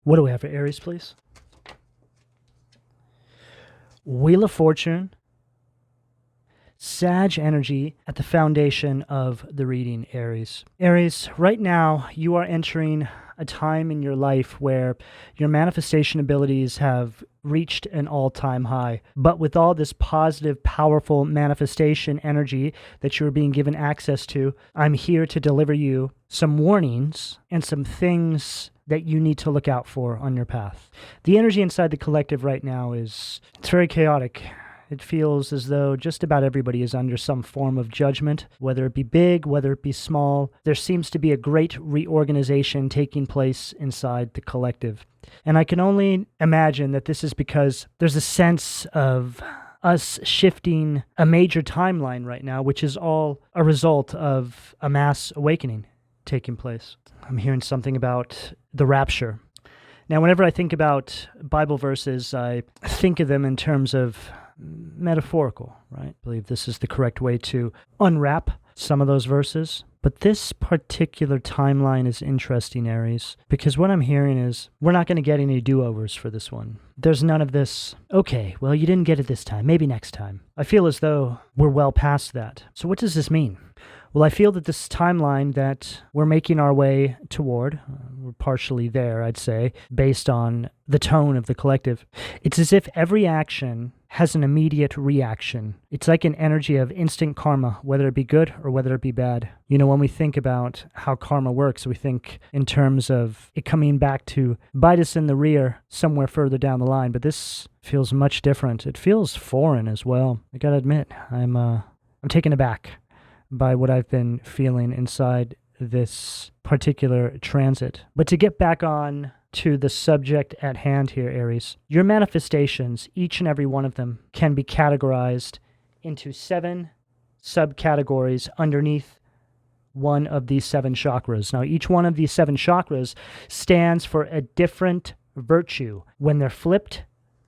What do we have for Aries, please? Wheel of Fortune, Sag energy at the foundation of the reading, Aries. Aries, right now you are entering a time in your life where your manifestation abilities have reached an all-time high. But with all this positive, powerful manifestation energy that you're being given access to, I'm here to deliver you some warnings and some things that you need to look out for on your path. The energy inside the collective right now it's very chaotic. It feels as though just about everybody is under some form of judgment, whether it be big, whether it be small. There seems to be a great reorganization taking place inside the collective. And I can only imagine that this is because there's a sense of us shifting a major timeline right now, which is all a result of a mass awakening taking place. I'm hearing something about the rapture. Now, whenever I think about Bible verses, I think of them in terms of metaphorical, right? I believe this is the correct way to unwrap some of those verses. But this particular timeline is interesting, Aries, because what I'm hearing is we're not going to get any do-overs for this one. There's none of this, okay, well, you didn't get it this time, maybe next time. I feel as though we're well past that. So what does this mean? Well, I feel that this timeline that we're making our way toward, we're partially there, I'd say, based on the tone of the collective. It's as if every action has an immediate reaction. It's like an energy of instant karma, whether it be good or whether it be bad. You know, when we think about how karma works, we think in terms of it coming back to bite us in the rear somewhere further down the line, but this feels much different. It feels foreign as well. I gotta admit, I'm taken aback by what I've been feeling inside this particular transit. But to get back on to the subject at hand here, Aries, your manifestations, each and every one of them, can be categorized into 7 subcategories underneath one of these 7 chakras. Now, each one of these 7 chakras stands for a different virtue. When they're flipped,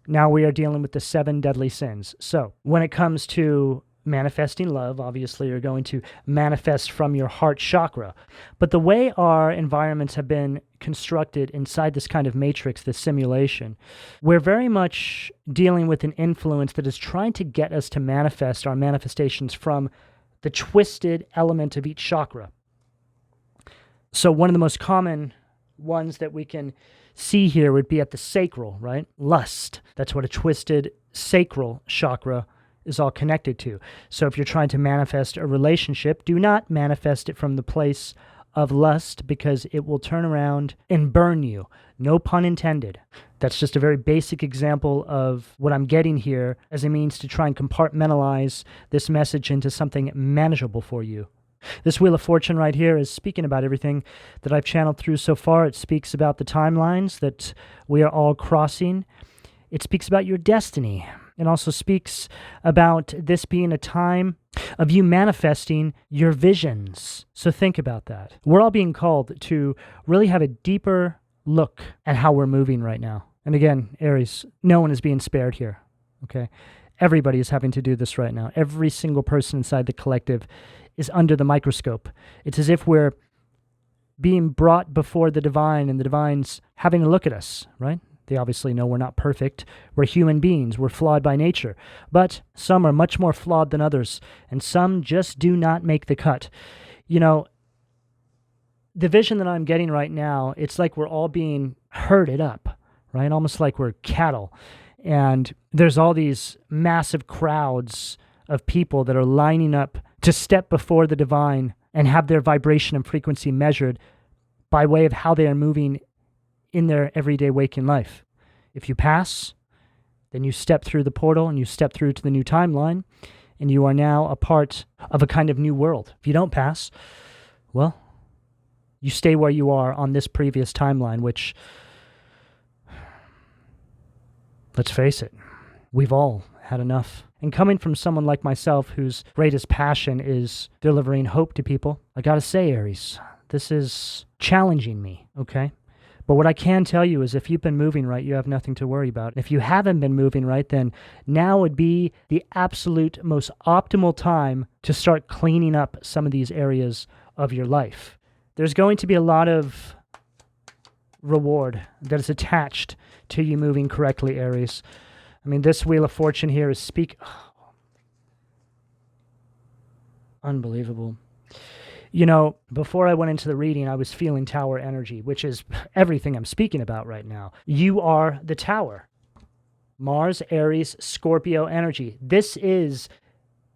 now we are dealing with the 7 deadly sins. So when it comes to manifesting love, obviously you're going to manifest from your heart chakra. But the way our environments have been constructed inside this kind of matrix, this simulation, we're very much dealing with an influence that is trying to get us to manifest our manifestations from the twisted element of each chakra. So one of the most common ones that we can see here would be at the sacral, right? Lust. That's what a twisted sacral chakra is all connected to. So if you're trying to manifest a relationship, do not manifest it from the place of lust because it will turn around and burn you. No pun intended. That's just a very basic example of what I'm getting here as a means to try and compartmentalize this message into something manageable for you. This Wheel of Fortune right here is speaking about everything that I've channeled through so far. It speaks about the timelines that we are all crossing. It speaks about your destiny. It also speaks about this being a time of you manifesting your visions. So think about that. We're all being called to really have a deeper look at how we're moving right now. And again, Aries, no one is being spared here, okay? Everybody is having to do this right now. Every single person inside the collective is under the microscope. It's as if we're being brought before the divine and the divine's having a look at us, right? They obviously know we're not perfect. We're human beings. We're flawed by nature. But some are much more flawed than others, and some just do not make the cut. You know, the vision that I'm getting right now, it's like we're all being herded up, right? Almost like we're cattle. And there's all these massive crowds of people that are lining up to step before the divine and have their vibration and frequency measured by way of how they are moving in their everyday waking life. If you pass, then you step through the portal and you step through to the new timeline, and you are now a part of a kind of new world. If you don't pass, well, you stay where you are on this previous timeline, which, let's face it, we've all had enough. And coming from someone like myself whose greatest passion is delivering hope to people, I gotta say, Aries, this is challenging me, okay? But what I can tell you is if you've been moving right, you have nothing to worry about. If you haven't been moving right, then now would be the absolute most optimal time to start cleaning up some of these areas of your life. There's going to be a lot of reward that is attached to you moving correctly, Aries. I mean, this Wheel of Fortune here is unbelievable. You know, before I went into the reading, I was feeling Tower energy, which is everything I'm speaking about right now. You are the Tower. Mars, Aries, Scorpio energy. This is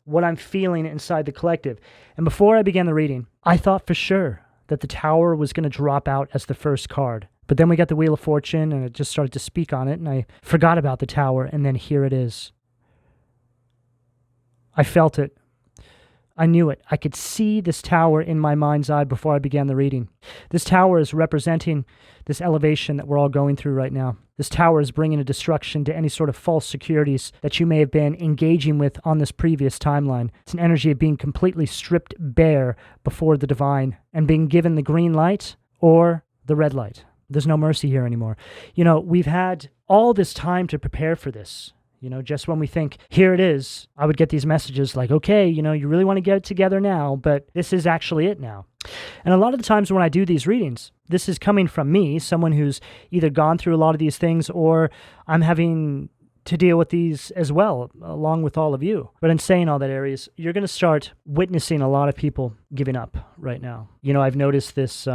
what I'm feeling inside the collective. And before I began the reading, I thought for sure that the Tower was going to drop out as the first card. But then we got the Wheel of Fortune, and I just started to speak on it, and I forgot about the Tower, and then here it is. I felt it. I knew it. I could see this Tower in my mind's eye before I began the reading. This Tower is representing this elevation that we're all going through right now. This Tower is bringing a destruction to any sort of false securities that you may have been engaging with on this previous timeline. It's an energy of being completely stripped bare before the divine and being given the green light or the red light. There's no mercy here anymore. You know, we've had all this time to prepare for this. You know, just when we think, here it is, I would get these messages like, okay, you know, you really want to get it together now, but this is actually it now. And a lot of the times when I do these readings, this is coming from me, someone who's either gone through a lot of these things or I'm having to deal with these as well, along with all of you. But in saying all that, Aries, you're going to start witnessing a lot of people giving up right now. You know, I've noticed this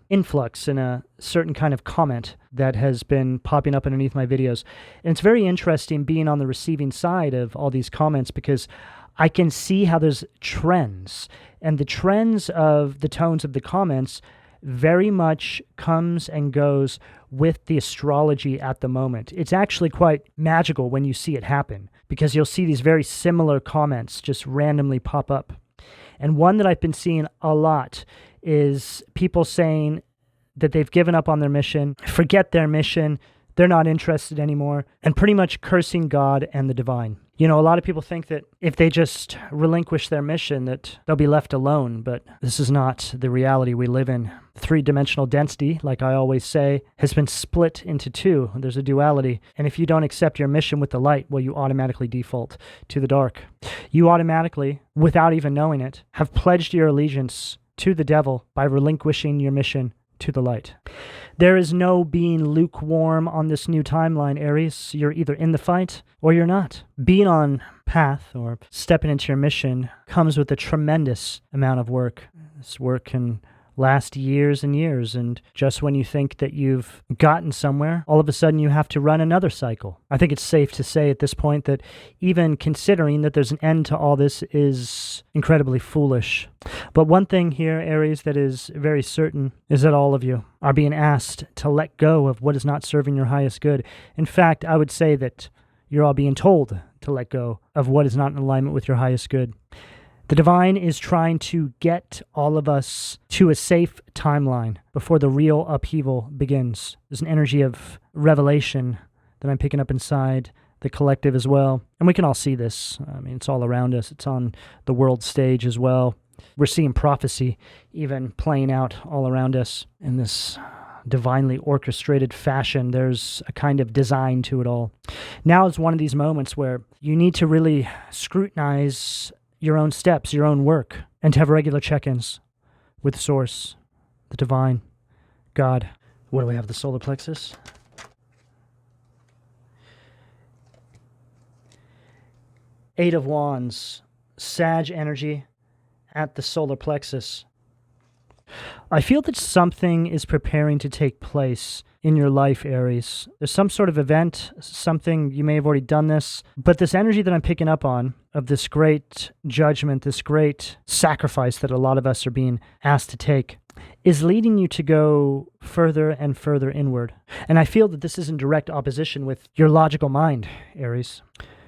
influx in a certain kind of comment that has been popping up underneath my videos. And it's very interesting being on the receiving side of all these comments because I can see how there's trends. And the trends of the tones of the comments very much comes and goes with the astrology at the moment. It's actually quite magical when you see it happen because you'll see these very similar comments just randomly pop up. And one that I've been seeing a lot is people saying that they've given up on their mission, forget their mission, they're not interested anymore, and pretty much cursing God and the divine. You know, a lot of people think that if they just relinquish their mission that they'll be left alone, but this is not the reality we live in. Three-dimensional density, like I always say, has been split into two. There's a duality. And if you don't accept your mission with the light, well, you automatically default to the dark. You automatically, without even knowing it, have pledged your allegiance to the devil by relinquishing your mission to the light. There is no being lukewarm on this new timeline, Aries. You're either in the fight or you're not. Being on path or stepping into your mission comes with a tremendous amount of work. This work can last years and years, and just when you think that you've gotten somewhere, all of a sudden you have to run another cycle. I think it's safe to say at this point that even considering that there's an end to all this is incredibly foolish. But one thing here, Aries, that is very certain is that all of you are being asked to let go of what is not serving your highest good. In fact, I would say that you're all being told to let go of what is not in alignment with your highest good. The divine is trying to get all of us to a safe timeline before the real upheaval begins. There's an energy of revelation that I'm picking up inside the collective as well. And we can all see this. I mean, it's all around us. It's on the world stage as well. We're seeing prophecy even playing out all around us in this divinely orchestrated fashion. There's a kind of design to it all. Now is one of these moments where you need to really scrutinize your own steps, your own work, and to have regular check-ins with Source, the divine, God. What do we have, the solar plexus? Eight of Wands, Sag energy at the solar plexus. I feel that something is preparing to take place in your life, Aries. There's some sort of event, something, you may have already done this, but this energy that I'm picking up on of this great judgment, this great sacrifice that a lot of us are being asked to take is leading you to go further and further inward. And I feel that this is in direct opposition with your logical mind, Aries.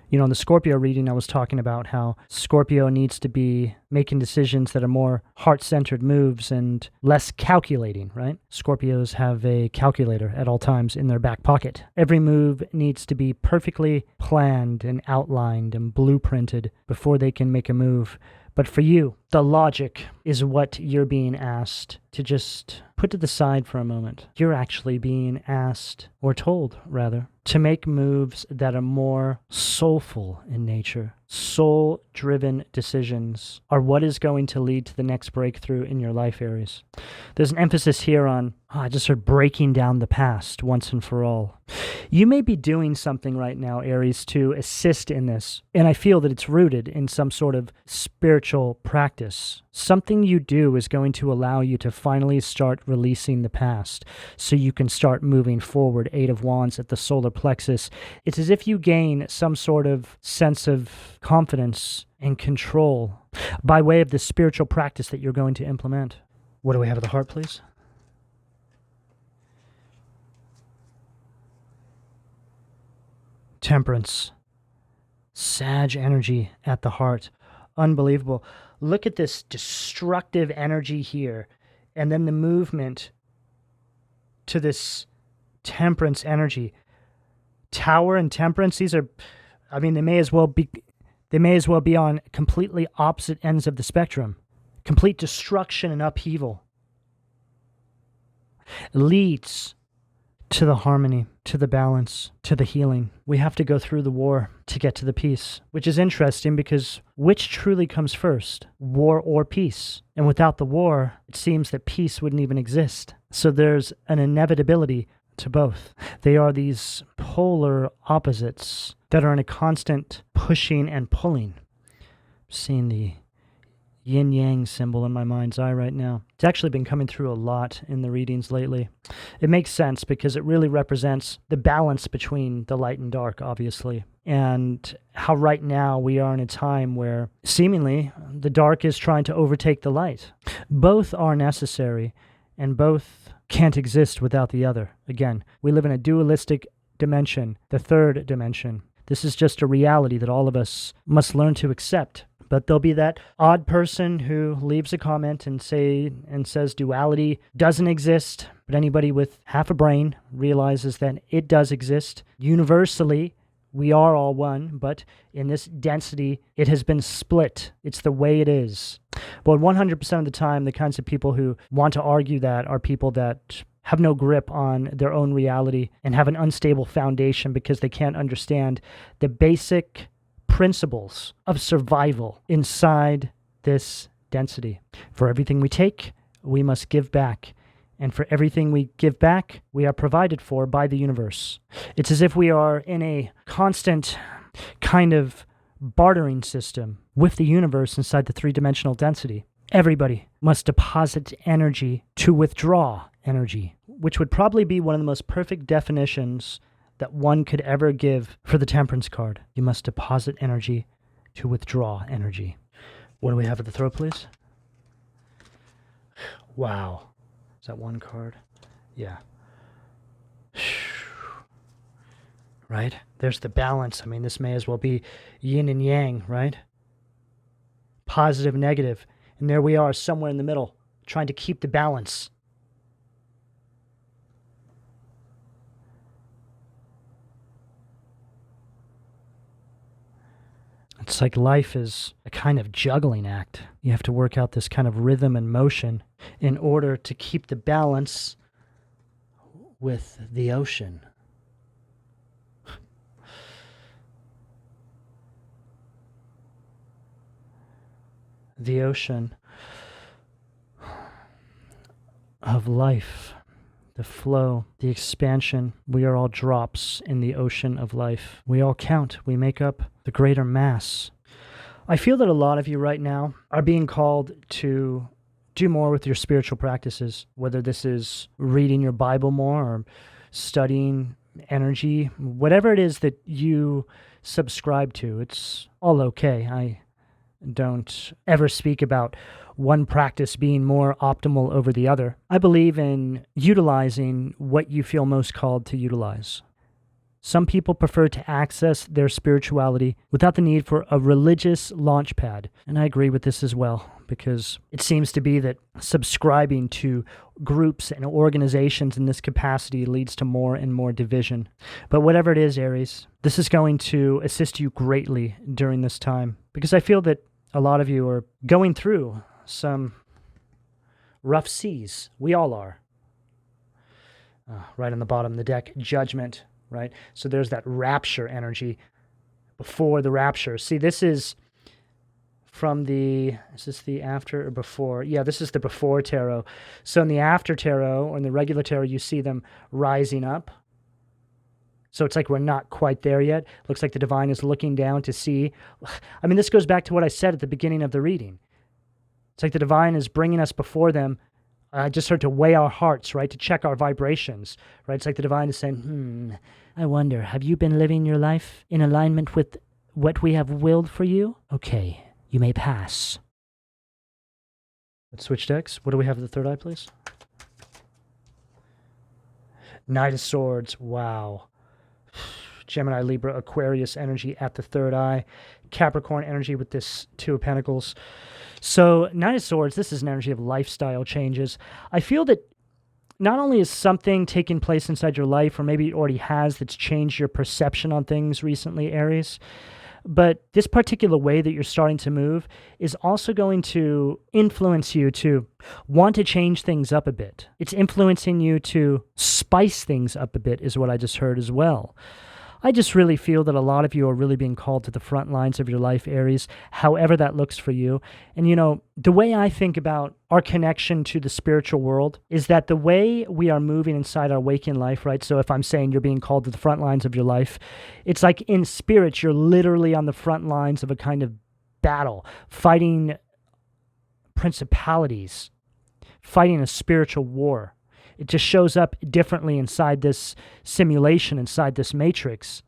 You know, in the Scorpio reading, I was talking about how Scorpio needs to be making decisions that are more heart-centered moves and less calculating, right? Scorpios have a calculator at all times in their back pocket. Every move needs to be perfectly planned and outlined and blueprinted before they can make a move. But for you, the logic is what you're being asked to just put to the side for a moment. You're actually being asked, or told rather, to make moves that are more soulful in nature. Soul-driven decisions are what is going to lead to the next breakthrough in your life, Aries. There's an emphasis here on, I just heard breaking down the past once and for all. You may be doing something right now, Aries, to assist in this, and I feel that it's rooted in some sort of spiritual practice. Something you do is going to allow you to finally start releasing the past so you can start moving forward. Eight of Wands at the solar plexus. It's as if you gain some sort of sense of confidence and control by way of the spiritual practice that you're going to implement. What do we have at the heart, please? Temperance. Sag energy at the heart. Unbelievable. Look at this destructive energy here, and then the movement to this temperance energy. Tower and temperance, these are, I mean, they may as well be on completely opposite ends of the spectrum. Complete destruction and upheaval leads to the harmony, to the balance, to the healing. We have to go through the war to get to the peace, which is interesting because which truly comes first, war or peace? And without the war, it seems that peace wouldn't even exist. So there's an inevitability to both. They are these polar opposites that are in a constant pushing and pulling. I'm seeing the yin-yang symbol in my mind's eye right now. It's actually been coming through a lot in the readings lately. It makes sense because it really represents the balance between the light and dark, obviously, and how right now we are in a time where seemingly the dark is trying to overtake the light. Both are necessary, and both can't exist without the other. Again, we live in a dualistic dimension, the third dimension. This is just a reality that all of us must learn to accept. But there'll be that odd person who leaves a comment and says duality doesn't exist. But anybody with half a brain realizes that it does exist. Universally, we are all one, but in this density, it has been split. It's the way it is. But 100% of the time, the kinds of people who want to argue that are people that have no grip on their own reality and have an unstable foundation because they can't understand the basic principles of survival inside this density. For everything we take, we must give back. And for everything we give back, we are provided for by the universe. It's as if we are in a constant kind of bartering system with the universe inside the three-dimensional density. Everybody must deposit energy to withdraw energy, which would probably be one of the most perfect definitions that one could ever give for the Temperance card. You must deposit energy to withdraw energy. What do we have at the throat, please? Wow. Is that one card? Yeah. Right? There's the balance. I mean, this may as well be yin and yang, right? Positive, negative. And there we are, somewhere in the middle, trying to keep the balance. It's like life is a kind of juggling act. You have to work out this kind of rhythm and motion in order to keep the balance with the ocean. The ocean of life, the flow, the expansion. We are all drops in the ocean of life. We all count. We make up the greater mass. I feel that a lot of you right now are being called to do more with your spiritual practices, whether this is reading your Bible more or studying energy, whatever it is that you subscribe to. It's all okay. I don't ever speak about one practice being more optimal over the other. I believe in utilizing what you feel most called to utilize. Some people prefer to access their spirituality without the need for a religious launch pad. And I agree with this as well, because it seems to be that subscribing to groups and organizations in this capacity leads to more and more division. But whatever it is, Aries, this is going to assist you greatly during this time, because I feel that a lot of you are going through some rough seas. We all are. Right on the bottom of the deck, judgment, right? So there's that rapture energy before the rapture. See, this is from the, is this the after or before? Yeah, this is the before tarot. So in the after tarot or in the regular tarot, you see them rising up. So it's like we're not quite there yet. Looks like the divine is looking down to see. I mean, this goes back to what I said at the beginning of the reading. It's like the divine is bringing us before them, just sort of to weigh our hearts, right? To check our vibrations, right? It's like the divine is saying, I wonder, have you been living your life in alignment with what we have willed for you? Okay, you may pass. Let's switch decks. What do we have at the third eye, please? Knight of Swords. Wow. Gemini, Libra, Aquarius energy at the third eye. Capricorn energy with this Two of Pentacles. So Knight of Swords, this is an energy of lifestyle changes. I feel that not only is something taking place inside your life, or maybe it already has, that's changed your perception on things recently, Aries, but this particular way that you're starting to move is also going to influence you to want to change things up a bit. It's influencing you to spice things up a bit, is what I just heard as well. I just really feel that a lot of you are really being called to the front lines of your life, Aries, however that looks for you. And, you know, the way I think about our connection to the spiritual world is that the way we are moving inside our waking life, right? So if I'm saying you're being called to the front lines of your life, it's like in spirit, you're literally on the front lines of a kind of battle, fighting principalities, fighting a spiritual war. It just shows up differently inside this simulation, inside this matrix.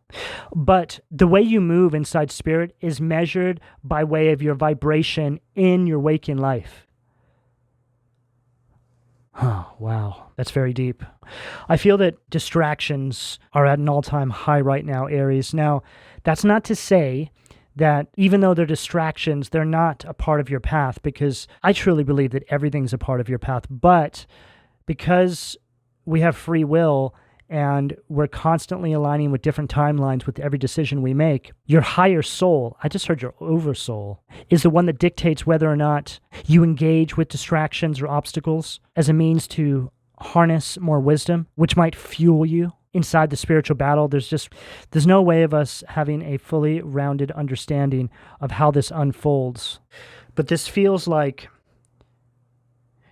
But the way you move inside spirit is measured by way of your vibration in your waking life. Oh, wow. That's very deep. I feel that distractions are at an all-time high right now, Aries. Now, that's not to say that even though they're distractions, they're not a part of your path, because I truly believe that everything's a part of your path. But because we have free will and we're constantly aligning with different timelines with every decision we make, your higher soul, I just heard your oversoul, is the one that dictates whether or not you engage with distractions or obstacles as a means to harness more wisdom, which might fuel you inside the spiritual battle. There's no way of us having a fully rounded understanding of how this unfolds. But this feels like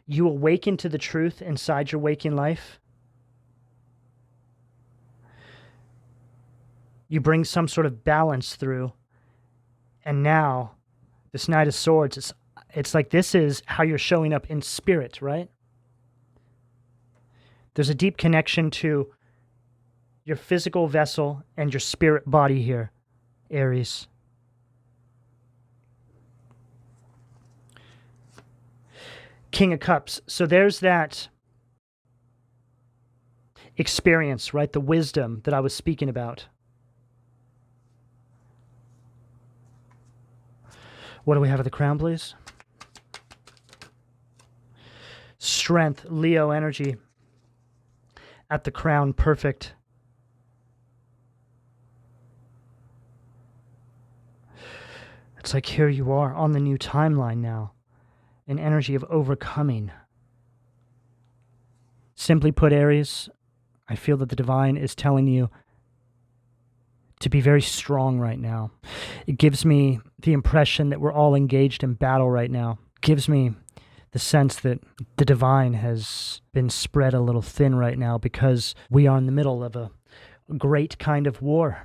you awaken to the truth inside your waking life. You bring some sort of balance through. And now, this Knight of Swords, it's like this is how you're showing up in spirit, right? There's a deep connection to your physical vessel and your spirit body here, Aries. King of Cups. So there's that experience, right? The wisdom that I was speaking about. What do we have at the crown, please? Strength, Leo energy at the crown, perfect. It's like here you are on the new timeline now. An energy of overcoming. Simply put, Aries, I feel that the divine is telling you to be very strong right now. It gives me the impression that we're all engaged in battle right now. It gives me the sense that the divine has been spread a little thin right now because we are in the middle of a great kind of war.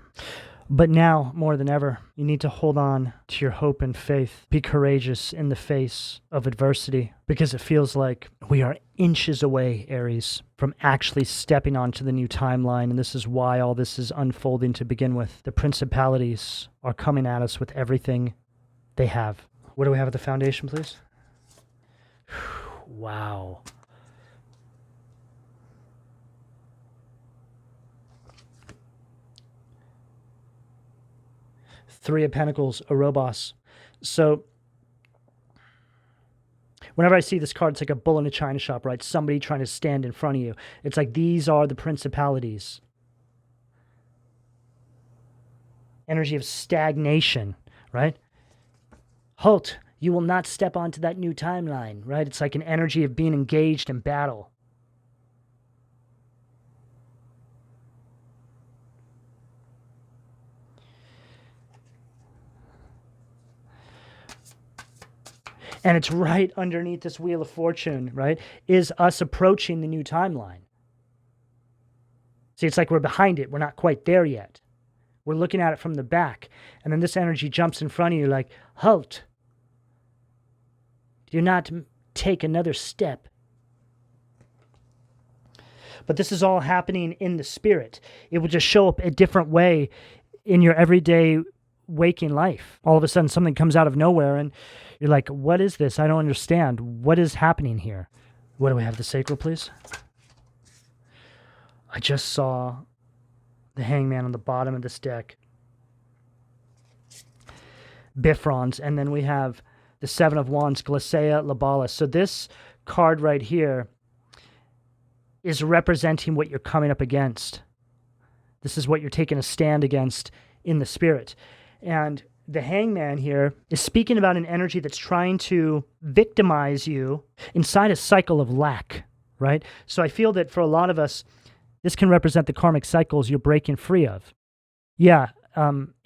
But now, more than ever, you need to hold on to your hope and faith. Be courageous in the face of adversity, because it feels like we are inches away, Aries, from actually stepping onto the new timeline. And this is why all this is unfolding to begin with. The principalities are coming at us with everything they have. What do we have at the foundation, please? Wow. Three of Pentacles, Ouroboros. So whenever I see this card, it's like a bull in a china shop, right? Somebody trying to stand in front of you. It's like these are the principalities. Energy of stagnation, right? Halt, you will not step onto that new timeline, right? It's like an energy of being engaged in battle. And it's right underneath this Wheel of Fortune, right, is us approaching the new timeline. See, it's like we're behind it. We're not quite there yet. We're looking at it from the back. And then this energy jumps in front of you like, halt. Do not take another step. But this is all happening in the spirit. It will just show up a different way in your everyday waking life. All of a sudden, something comes out of nowhere, and you're like, what is this? I don't understand. What is happening here? What do we have? The sacral, please? I just saw the Hangman on the bottom of this deck. Bifrons. And then we have the Seven of Wands, Glacea Labalis. So this card right here is representing what you're coming up against. This is what you're taking a stand against in the spirit. And the Hangman here is speaking about an energy that's trying to victimize you inside a cycle of lack, right? So I feel that for a lot of us, this can represent the karmic cycles you're breaking free of. Yeah,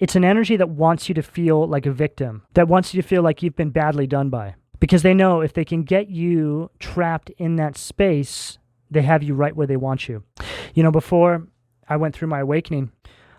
it's an energy that wants you to feel like a victim, that wants you to feel like you've been badly done by. Because they know if they can get you trapped in that space, they have you right where they want you. You know, before I went through my awakening,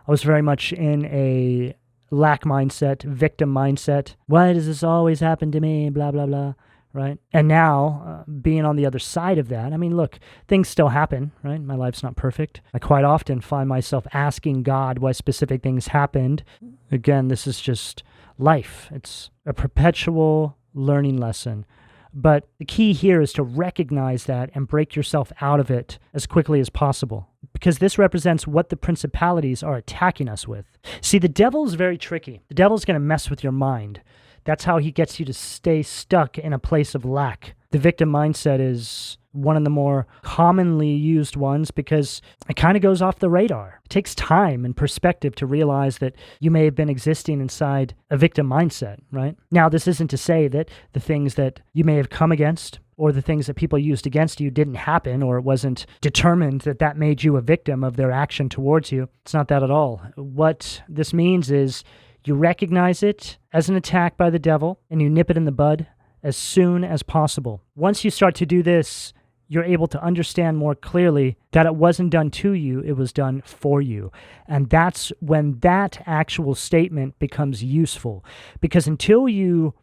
I was very much in a lack mindset, victim mindset. Why does this always happen to me? Blah, blah, blah. Right? And now, being on the other side of that, I mean, look, things still happen, right? My life's not perfect. I quite often find myself asking God why specific things happened. Again, this is just life. It's a perpetual learning lesson. But the key here is to recognize that and break yourself out of it as quickly as possible, because this represents what the principalities are attacking us with. See, the devil's very tricky. The devil's going to mess with your mind. That's how he gets you to stay stuck in a place of lack. The victim mindset is one of the more commonly used ones because it kind of goes off the radar. It takes time and perspective to realize that you may have been existing inside a victim mindset, right? Now, this isn't to say that the things that you may have come against or the things that people used against you didn't happen, or it wasn't determined that that made you a victim of their action towards you. It's not that at all. What this means is you recognize it as an attack by the devil, and you nip it in the bud as soon as possible. Once you start to do this, you're able to understand more clearly that it wasn't done to you, it was done for you. And that's when that actual statement becomes useful. Because until you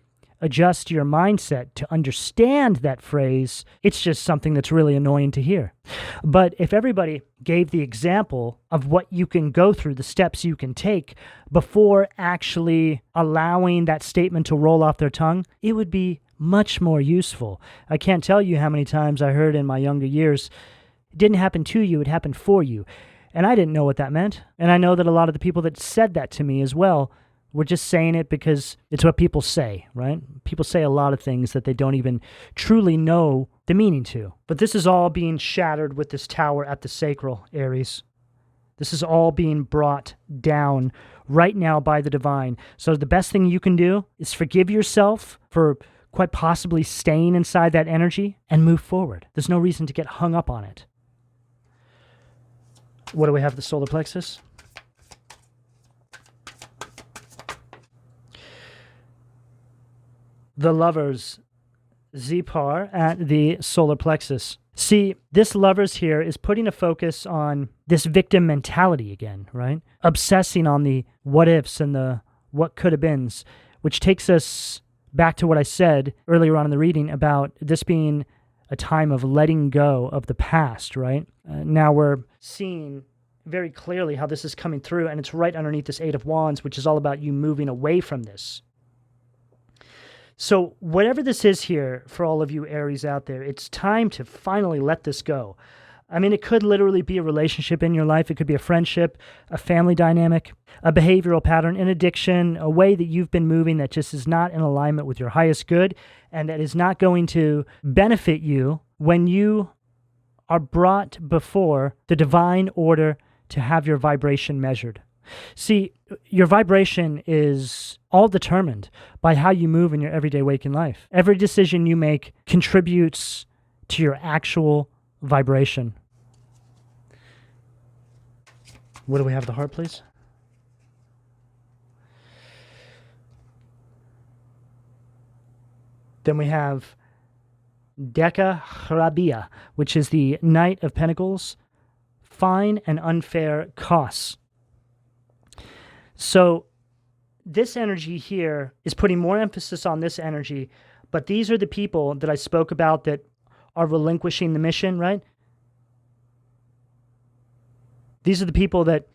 adjust your mindset to understand that phrase, it's just something that's really annoying to hear. But if everybody gave the example of what you can go through, the steps you can take before actually allowing that statement to roll off their tongue, it would be much more useful. I can't tell you how many times I heard in my younger years, it didn't happen to you, it happened for you. And I didn't know what that meant. And I know that a lot of the people that said that to me as well were just saying it because it's what people say, right? People say a lot of things that they don't even truly know the meaning to. But this is all being shattered with this tower at the sacral, Aries. This is all being brought down right now by the divine. So the best thing you can do is forgive yourself for quite possibly staying inside that energy and move forward. There's no reason to get hung up on it. What do we have? The solar plexus? The Lovers, Zipar at the solar plexus. See, this Lovers here is putting a focus on this victim mentality again, right? Obsessing on the what ifs and the what could have beens, which takes us back to what I said earlier on in the reading about this being a time of letting go of the past, right? Now we're seeing very clearly how this is coming through, and it's right underneath this Eight of Wands, which is all about you moving away from this. So whatever this is here for all of you Aries out there, it's time to finally let this go. I mean, it could literally be a relationship in your life. It could be a friendship, a family dynamic, a behavioral pattern, an addiction, a way that you've been moving that just is not in alignment with your highest good and that is not going to benefit you when you are brought before the divine order to have your vibration measured. See, your vibration is all determined by how you move in your everyday waking life. Every decision you make contributes to your actual vibration. What do we have at the heart, please? Then we have Deka Hrabia, which is the Knight of Pentacles, fine and unfair costs. So this energy here is putting more emphasis on this energy, but these are the people that I spoke about that are relinquishing the mission, right? These are the people that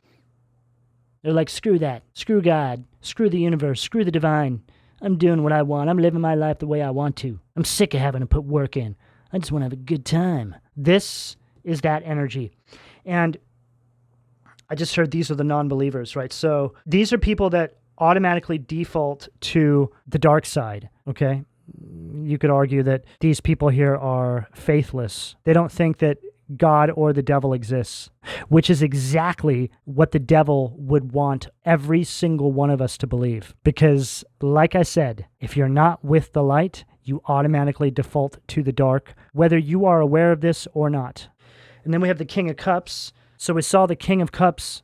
they're like, screw that, screw God, screw the universe, screw the divine. I'm doing what I want. I'm living my life the way I want to. I'm sick of having to put work in. I just want to have a good time. This is that energy. And I just heard these are the non-believers, right? So these are people that automatically default to the dark side, okay? You could argue that these people here are faithless. They don't think that God or the devil exists, which is exactly what the devil would want every single one of us to believe. Because, like I said, if you're not with the light, you automatically default to the dark, whether you are aware of this or not. And then we have the King of Cups. So we saw the King of Cups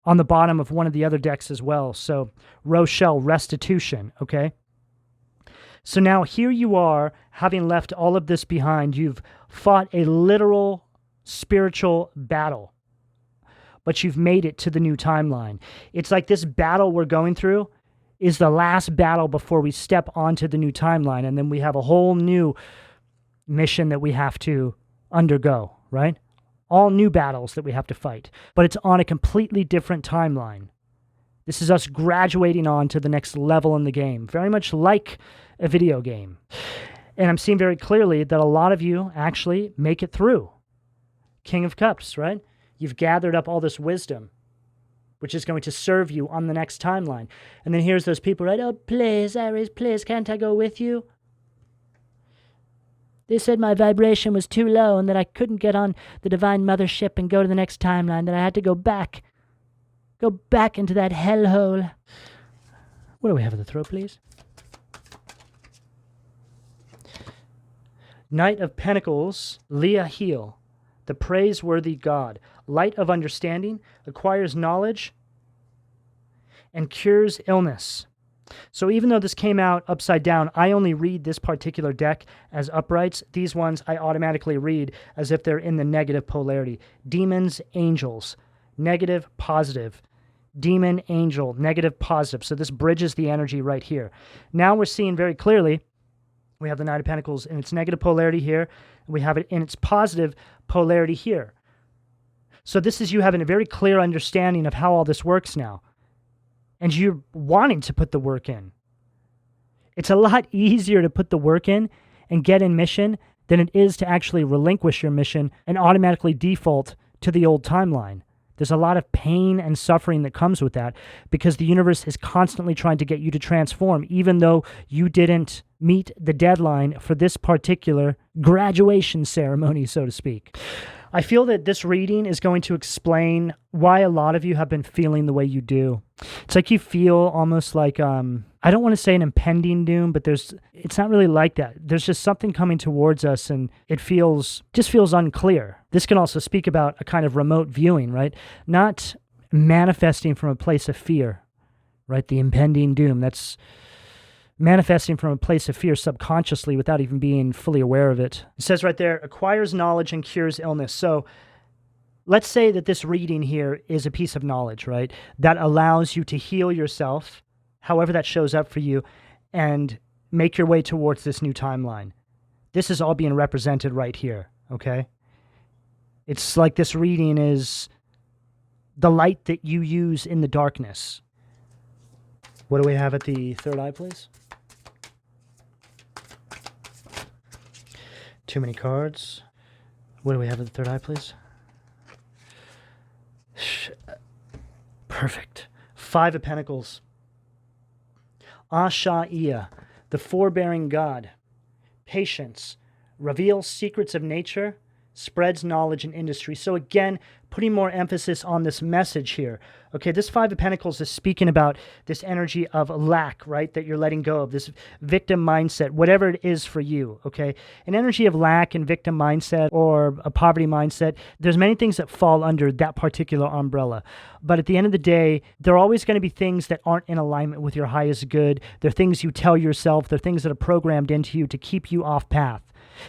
on the bottom of one of the other decks as well. So Rochelle, restitution, okay? So now here you are, having left all of this behind. You've fought a literal spiritual battle, but you've made it to the new timeline. It's like this battle we're going through is the last battle before we step onto the new timeline, and then we have a whole new mission that we have to undergo, right? All new battles that we have to fight, but it's on a completely different timeline. This is us graduating on to the next level in the game, very much like a video game. And I'm seeing very clearly that a lot of you actually make it through. King of Cups, right? You've gathered up all this wisdom, which is going to serve you on the next timeline. And then here's those people, right? Oh, please, Aries, please, can't I go with you? They said my vibration was too low and that I couldn't get on the Divine Mothership and go to the next timeline, that I had to go back into that hellhole. What do we have at the throat, please? Knight of Pentacles, Leah Heel, the praiseworthy God, light of understanding, acquires knowledge, and cures illness. So even though this came out upside down, I only read this particular deck as uprights. These ones I automatically read as if they're in the negative polarity. Demons, angels, negative, positive. Demon, angel, negative, positive. So this bridges the energy right here. Now we're seeing very clearly, we have the Knight of Pentacles in its negative polarity here, and we have it in its positive polarity here. So this is you having a very clear understanding of how all this works now. And you're wanting to put the work in. It's a lot easier to put the work in and get in mission than it is to actually relinquish your mission and automatically default to the old timeline. There's a lot of pain and suffering that comes with that because the universe is constantly trying to get you to transform, even though you didn't meet the deadline for this particular graduation ceremony, so to speak. I feel that this reading is going to explain why a lot of you have been feeling the way you do. It's like you feel almost like, I don't want to say an impending doom, but it's not really like that. There's just something coming towards us and it just feels unclear. This can also speak about a kind of remote viewing, right? Not manifesting from a place of fear, right? The impending doom, that's manifesting from a place of fear subconsciously without even being fully aware of it. It says right there, acquires knowledge and cures illness. So let's say that this reading here is a piece of knowledge, right? That allows you to heal yourself, however that shows up for you, and make your way towards this new timeline. This is all being represented right here, okay? It's like this reading is the light that you use in the darkness. What do we have at the third eye, please? Too many cards. What do we have at the third eye, please? Perfect. Five of Pentacles. Ashaiya, the forbearing God. Patience. Reveals secrets of nature. spreads knowledge in industry. So again, putting more emphasis on this message here. Okay, this Five of Pentacles is speaking about this energy of lack, right, that you're letting go of, this victim mindset, whatever it is for you, okay? An energy of lack and victim mindset or a poverty mindset, there's many things that fall under that particular umbrella. But at the end of the day, there are always going to be things that aren't in alignment with your highest good. They're things you tell yourself. They're things that are programmed into you to keep you off path,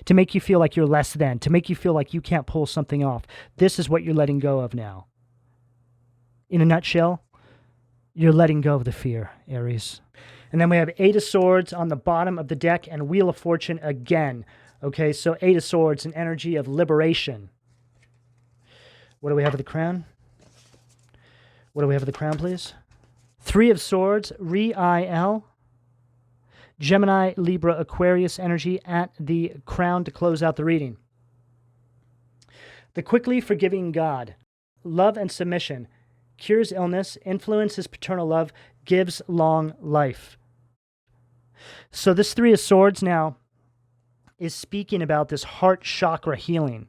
to make you feel like you're less than, to make you feel like you can't pull something off. This is what you're letting go of now. In a nutshell, you're letting go of the fear, Aries. And then we have Eight of Swords on the bottom of the deck and Wheel of Fortune again. Okay, so Eight of Swords, an energy of liberation. What do we have with the Crown? What do we have with the Crown, please? Three of Swords, Re-I-L. Gemini, Libra, Aquarius energy at the Crown to close out the reading. The quickly forgiving God. Love and submission. Cures illness, influences paternal love, gives long life. So this Three of Swords now is speaking about this heart chakra healing.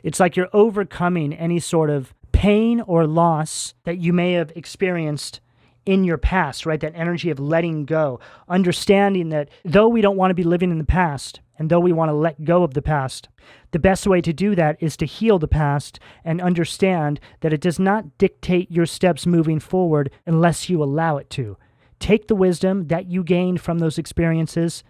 It's like you're overcoming any sort of pain or loss that you may have experienced in your past, right? That energy of letting go, understanding that though we don't want to be living in the past, and though we want to let go of the past, the best way to do that is to heal the past and understand that it does not dictate your steps moving forward unless you allow it to. Take the wisdom that you gained from those experiences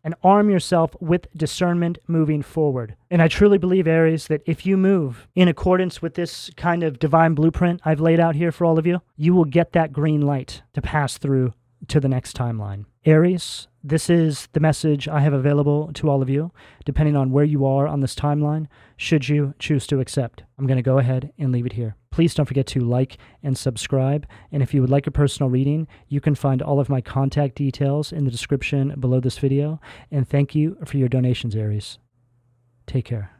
and arm yourself with discernment moving forward. And I truly believe, Aries, that if you move in accordance with this kind of divine blueprint I've laid out here for all of you, you will get that green light to pass through to the next timeline. Aries, this is the message I have available to all of you, depending on where you are on this timeline, should you choose to accept. I'm going to go ahead and leave it here. Please don't forget to like and subscribe. And if you would like a personal reading, you can find all of my contact details in the description below this video. And thank you for your donations, Aries. Take care.